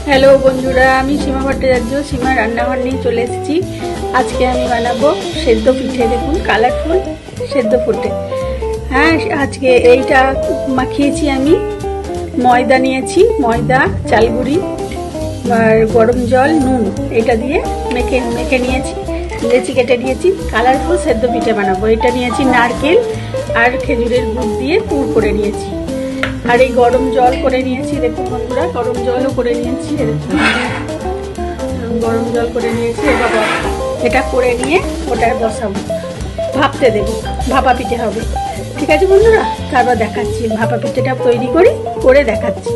Hello बंधुरा सीमा भट्टाचार्य सीमा रान्नाघर निये चले एसेछि। आज के आमी बानाबो सेদ্ধ पिठे। देखुन कालारफुल सेদ্ধ पिठे। हाँ आज के एइटा माखिয়েছি आमी ময়দা নিয়েছি, ময়দা চালগুড়ি আর গরম জল নুন এটা দিয়ে মেখে মেখে নিয়েছি, লেচি কেটে নিয়েছি। কালারফুল সেদ্ধ পিঠে বানাবো। এটা নিয়েছি নারকেল আর খেজুরের গুড় দিয়ে পুর করে নিয়েছি। আর এই গরম জল করে নিয়েছি। দেখুন বন্ধুরা গরম জলও করে নিয়েছি। গরম জল করে নিয়েছি। এবার এটা করে নিয়ে ওটা বসাবো, ভাপতে দেবো। ভাপা পিঠে হবে। ঠিক আছে বন্ধুরা, তারপর দেখাচ্ছি ভাপা পিঠেটা তৈরি করি, করে দেখাচ্ছি।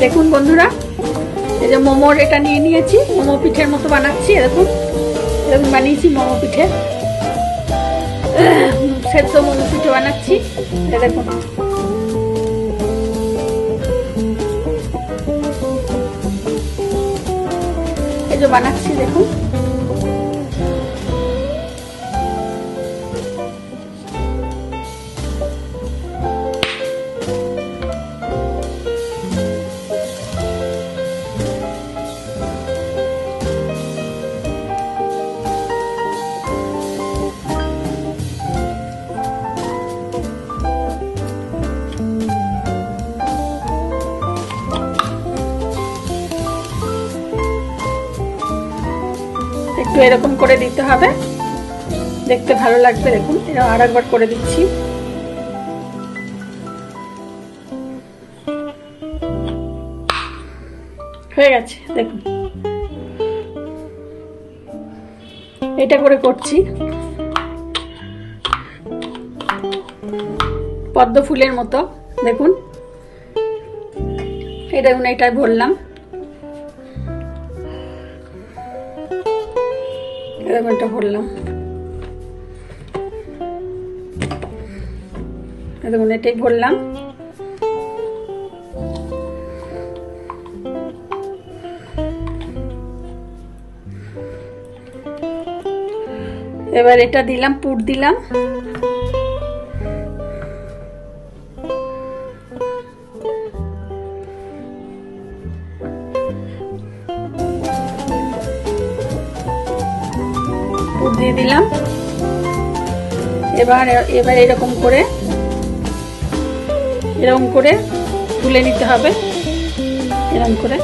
দেখুন বন্ধুরা এই যে মোমোর এটা নিয়ে নিয়েছি, মোমো পিঠের মতো বানাচ্ছি। দেখুন এরকম বানিয়েছি মোমো পিঠে, সেদ্ধ মোমো পিঠে বানাচ্ছি। দেখুন এই যে বানাচ্ছি। দেখুন একটু এরকম করে দিতে হবে, দেখতে ভালো লাগবে। দেখুন এটা আরেকবার করে দিচ্ছি। হয়ে গেছে। দেখুন এটা করে করছি পদ্ম ফুলের মতো। দেখুন এটা এটাই ভরলাম। এটা ভরলাম। দেখুন এটাই ভরলাম। এবার এটা দিলাম, পুর দিলাম। দিয়ে দিলাম। এবার এরকম করে খুলে নিতে হবে। এরকম করে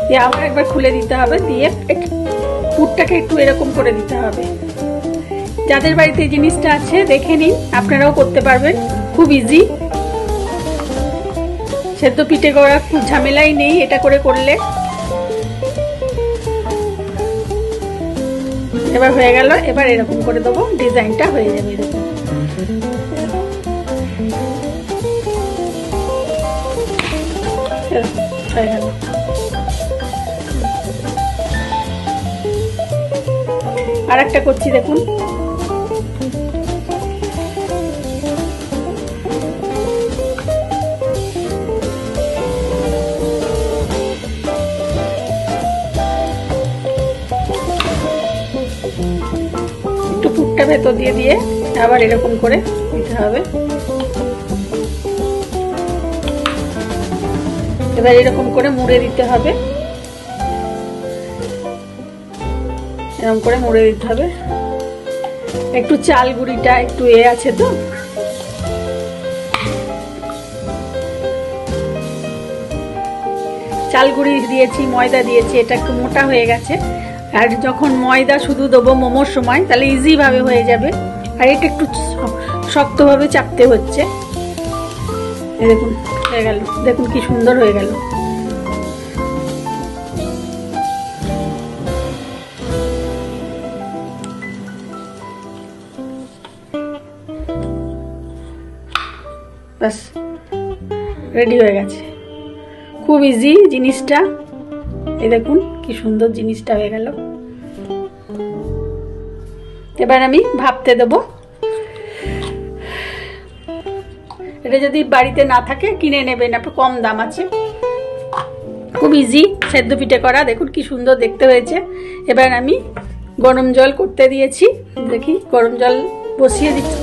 দিয়ে আবার একবার খুলে দিতে হবে, দিয়ে পুরটাকে একটু এরকম করে দিতে হবে। যাদের বাড়িতে এই জিনিসটা আছে দেখে নিন, আপনারাও করতে পারবেন। খুব ইজি। সেদ্ধ পিঠে করা খুব ঝামেলাই নেই এটা করে করলে। এবার হয়ে গেল। এবার এরকম করে দেবো, ডিজাইনটা হয়ে যাবে। এরকম হয়ে গেল। আর একটা করছি দেখুন। পুরটা ভেতর দিয়ে দিয়ে আবার এরকম করে দিতে হবে। এবার এরকম করে মুড়ে দিতে হবে। এরকম করে মুড়ে দিতে হবে। একটু চাল গুঁড়িটা একটু আছে তো, চাল গুঁড়ি দিয়েছি, ময়দা দিয়েছি, এটা একটু মোটা হয়ে গেছে। আর যখন ময়দা শুধু দেবো মোমোর সময়, তাহলে ইজি ভাবে হয়ে যাবে। আর এটা একটু শক্তভাবে চাপতে হচ্ছে। দেখুন হয়ে গেল। দেখুন কি সুন্দর হয়ে গেল। বাস রেডি হয়ে গেছে। খুব ইজি জিনিসটা। এই দেখুন কি সুন্দর জিনিসটা হয়ে গেল। এবার আমি ভাপতে দেবো। এটা যদি বাড়িতে না থাকে কিনে নেবেন, আপনার কম দাম আছে। খুব ইজি সেদ্ধ পিঠে করা। দেখুন কি সুন্দর দেখতে হয়েছে। এবার আমি গরম জল করতে দিয়েছি। দেখি গরম জল বসিয়ে দিচ্ছি।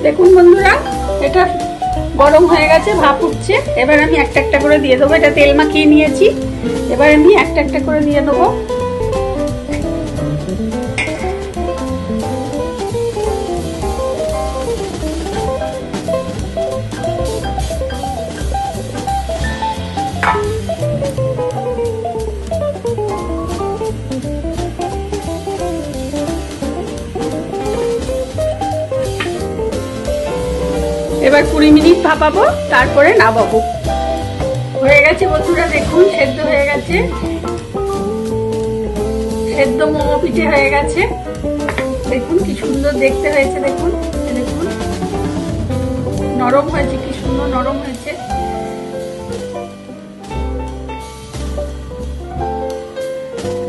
দেখুন বন্ধুরা এটা গরম হয়ে গেছে, ভাপ উঠছে। এবার আমি একটা একটা করে দিয়ে দেবো। এটা তেল মাখিয়ে নিয়েছি, এবার আমি একটা একটা করে দিয়ে দেবো। এবার 20 মিনিট ভাপাবো, তারপরে নামাবো। হয়ে গেছে বন্ধুরা, দেখুন সেদ্ধ হয়ে গেছে, সেদ্ধ মোমো পিঠে হয়ে গেছে। দেখুন কি সুন্দর দেখতে হয়েছে, দেখুন দেখুন নরম হয়েছে, কি সুন্দর নরম হয়েছে।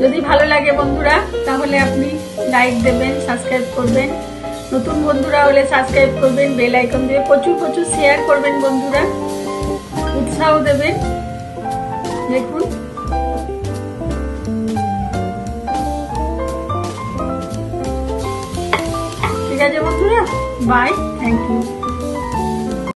যদি ভালো লাগে বন্ধুরা তাহলে আপনি লাইক দেবেন, সাবস্ক্রাইব করবেন। নতুন বন্ধুরা হলে সাবস্ক্রাইব করবেন, বেল আইকন দিয়ে প্রচুর প্রচুর শেয়ার করবেন বন্ধুরা, উৎসাহ দেবেন। দেখুন ঠিক আছে বন্ধুরা, বাই, থ্যাংক ইউ।